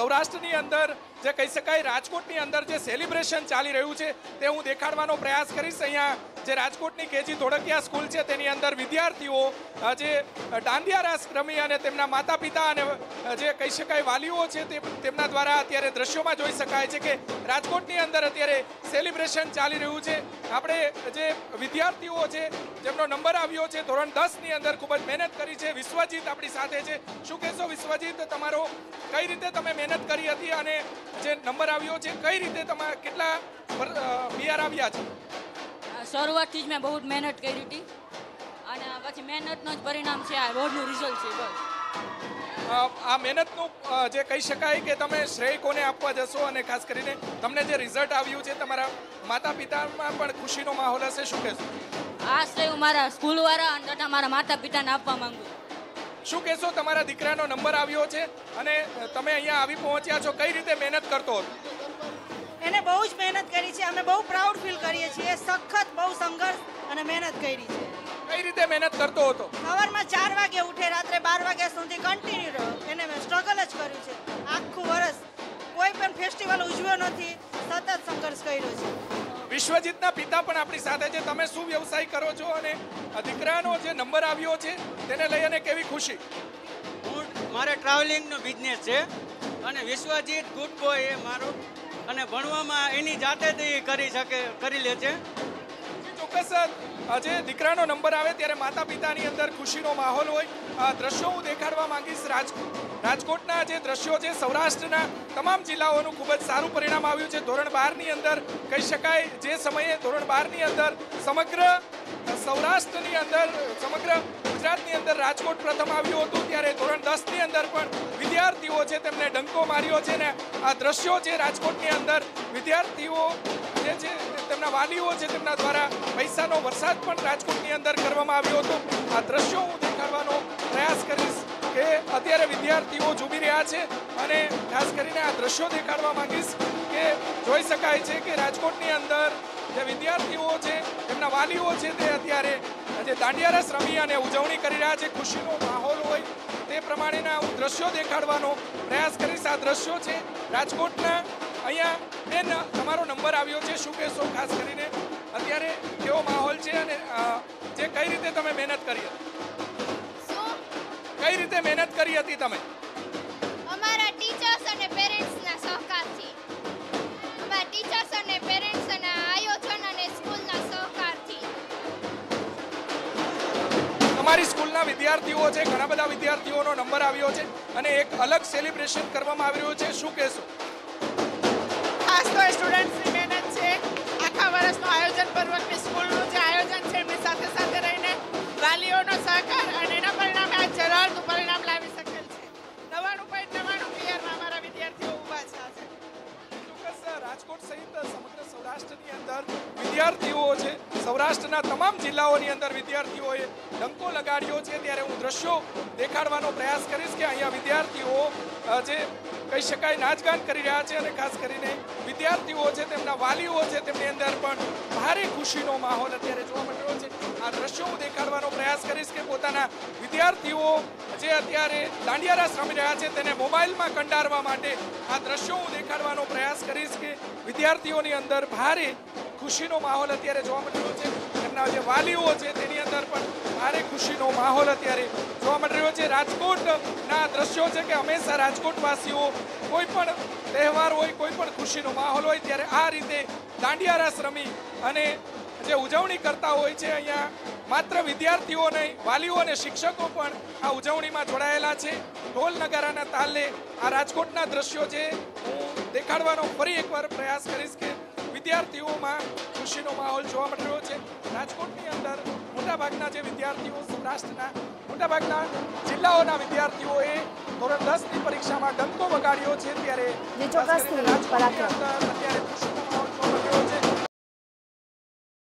સૌરાષ્ટ્રની અંદર જે કહી શકાય રાજકોટની અંદર જે સેલિબ્રેશન ચાલી રહ્યું છે તે હું દેખાડવાનો પ્રયાસ કરીશ। અહીંયા જે રાજકોટની કેજી ધોળકિયા સ્કૂલ છે તેની અંદર વિદ્યાર્થીઓ જે દાંડિયા રાસ રમી અને તેમના માતા પિતા અને જે કહી શકાય વાલીઓ છે તેમના દ્વારા અત્યારે દ્રશ્યોમાં જોઈ શકાય છે કે રાજકોટની અંદર અત્યારે સેલિબ્રેશન ચાલી રહ્યું છે। આપણે જે વિદ્યાર્થીઓ છે જેમનો નંબર આવ્યો છે ધોરણ 10ની અંદર ખૂબ જ મહેનત કરી છે। વિશ્વજીત આપણી સાથે છે। શું કહેશો વિશ્વજીત, તમારો કઈ રીતે તમે મહેનત કરી હતી અને જે નંબર આવ્યો છે કઈ રીતે તમે કેટલા બીઆર આવ્યા છે? શરૂઆતથી જ મેં બહુ મહેનત કરી હતી અને પછી મહેનતનું જ પરિણામ છે, આ બોર્ડનું રિઝલ્ટ છે। બસ આ મહેનતનું જે કહી શકાય કે તમે શ્રેય કોને આપવા જશો અને ખાસ કરીને તમને જે રિઝલ્ટ આવ્યું છે તમારા માતા પિતામાં પણ ખુશીનો માહોલ હશે, શું કહેશો? આ શ્રેય હું મારા સ્કૂલવાળા અને તથા મારા માતા પિતાને આપવા માંગુ છું। શું કહેશો, તમારા દીકરાનો નંબર આવ્યો છે અને તમે અહીંયા આવી પહોંચ્યા છો, કઈ રીતે મહેનત કરતો હતો? એને બહુ જ મહેનત કરી છે, અમે બહુ પ્રાઉડ ફીલ કરીએ છીએ। સખત બહુ સંઘર્ષ અને મહેનત કરી છે। કઈ રીતે મહેનત કરતો હતો? સવારમાં 4 વાગે ઉઠે, રાત્રે 12 વાગ્યા સુધી કન્ટિન્યુ રહ્યો। એને મેં સ્ટ્રગલ જ કર્યું છે આખું વર્ષ, કોઈ પણ ફેસ્ટિવલ ઉજવ્યો નથી, સતત સંઘર્ષ કર્યો છે। વિશ્વજીતના પિતા પણ આપણી સાથે છે। તમે શું વ્યવસાય કરો છો અને દીકરાનો જે નંબર આવ્યો છે તેને લઈ અને કેવી ખુશી? મારે ટ્રાવેલિંગનો બિઝનેસ છે અને વિશ્વજીત ગુડ બોય એ મારો, અને ભણવામાં એની જાતે જ કરી લે છે। ચોક્કસ જે દીકરાનો નંબર આવે ત્યારે માતા પિતાની અંદર ખુશીનો માહોલ હોય। આ દ્રશ્યો હું દેખાડવા માંગીશ। રાજકોટના જે દ્રશ્યો છે, સૌરાષ્ટ્રના તમામ જિલ્લાઓનું ખૂબ જ સારું પરિણામ આવ્યું છે। ધોરણ 12ની અંદર કહી શકાય જે સમયે ધોરણ 12ની અંદર સમગ્ર સૌરાષ્ટ્રની અંદર સમગ્ર ગુજરાતની અંદર રાજકોટ પ્રથમ આવ્યું હતું, ત્યારે ધોરણ 10ની અંદર પણ વિદ્યાર્થીઓ છે તેમને ડંકો માર્યો છે ને આ દ્રશ્યો છે રાજકોટની અંદર વિદ્યાર્થીઓ જે છે તેમના વાલીઓ છે તેમના દ્વારા પૈસાનો વરસાદ પણ રાજકોટની અંદર કરવામાં આવ્યો હતો। આ દ્રશ્યો હું દેખાડવાનો પ્રયાસ કરીશ કે અત્યારે વિદ્યાર્થીઓ ઝૂમી રહ્યા છે અને ખાસ કરીને આ દ્રશ્યો દેખાડવા માંગીશ કે જોઈ શકાય છે કે રાજકોટની અંદર જે વિદ્યાર્થીઓ છે તેમના વાલીઓ છે તે અત્યારે જે દાંડિયા રાસ રમી અને ઉજવણી કરી રહ્યા છે, ખુશીનો માહોલ હોય તે પ્રમાણેના હું દ્રશ્યો દેખાડવાનો પ્રયાસ કરીશ। આ દ્રશ્યો છે રાજકોટના। અહીંયા બેન, તમારો નંબર આવ્યો છે, શું કહેશો? ખાસ કરીને અત્યારે કેવો માહોલ છે અને જે કઈ રીતે તમે મહેનત કરી હતી? કઈ રીતે મહેનત કરી હતી તમે? અમારા ટીચર્સ અને પેરેન્ટ્સના સહકારથી, અમારા ટીચર્સ અને પેરેન્ટ્સના આયોજન અને સ્કૂલના સહકારથી। તમારી સ્કૂલના વિદ્યાર્થીઓ છે, ઘણા બધા વિદ્યાર્થીઓનો નંબર આવ્યો છે અને એક અલગ સેલિબ્રેશન કરવામાં આવી રહ્યું છે, શું કહેશો? ખાસ તો સ્ટુડન્ટ્સની મહેનત છે, આખા વર્ષનું આયોજન પૂર્વકની સ્કૂલનું જે આયોજન છે એમની સાથે સાથે રહીને વાલીઓનો સહકાર અને એના પરિણામે આ જલાલનું પરિણામ લાવી શકેલ છે। 99.99 ક્લિયરમાં અમારા વિદ્યાર્થીઓ ઊભા છે આજે। ચોક્કસ રાજકોટ સહિત સમગ્ર સૌરાષ્ટ્રની અંદર વિદ્યાર્થીઓ છે, સૌરાષ્ટ્રના તમામ જિલ્લાઓની અંદર વિદ્યાર્થીઓએ ડંકો લગાડ્યો છે, ત્યારે હું દ્રશ્યો દેખાડવાનો પ્રયાસ કરીશ કે અહીંયા વિદ્યાર્થીઓ જે કહી શકાય નાચગાન કરી રહ્યા છે અને ખાસ કરીને વિદ્યાર્થીઓ છે તેમના વાલીઓ છે તેમની અંદર પણ ભારે ખુશીનો માહોલ અત્યારે જોવા મળી રહ્યો છે। આ દ્રશ્યો હું દેખાડવાનો પ્રયાસ કરીશ કે પોતાના વિદ્યાર્થીઓ જે અત્યારે દાંડિયા રાસ રમી રહ્યા છે તેને મોબાઈલમાં કંડારવા માટે આ દ્રશ્યો હું દેખાડવાનો પ્રયાસ કરીશ કે વિદ્યાર્થીઓની અંદર ભારે ખુશીનો માહોલ અત્યારે જોવા મળી રહ્યો છે। તેમના જે વાલીઓ છે તેની અંદર પણ ભારે ખુશીનો માહોલ અત્યારે જોવા મળી રહ્યો છે। રાજકોટના દ્રશ્યો છે કે હંમેશા રાજકોટવાસીઓ કોઈ પણ તહેવાર હોય, કોઈ પણ ખુશીનો માહોલ હોય ત્યારે આ રીતે દાંડિયા રાસ રમી અને જે ઉજવણી કરતા હોય છે। અહીંયા માત્ર વિદ્યાર્થીઓ નહીં, વાલીઓ અને શિક્ષકો પણ આ ઉજવણીમાં જોડાયેલા છે। ઢોલ નગારાના તાલે આ રાજકોટના દ્રશ્યો છે હું દેખાડવાનો ફરી એકવાર પ્રયાસ કરીશ કે વિદ્યાર્થીઓમાં ખુશીનો માહોલ જોવા મળી રહ્યો છે। રાજકોટની અંદર મોટાભાગના જે વિદ્યાર્થીઓ, સૌરાષ્ટ્રના મોટાભાગના જિલ્લાઓના વિદ્યાર્થીઓએ ધોરણ 10ની પરીક્ષામાં ડંકો વગાડ્યો છે, ત્યારે જે ચોક્કસ રાજકોટની અંદર અત્યારે ખુશીનો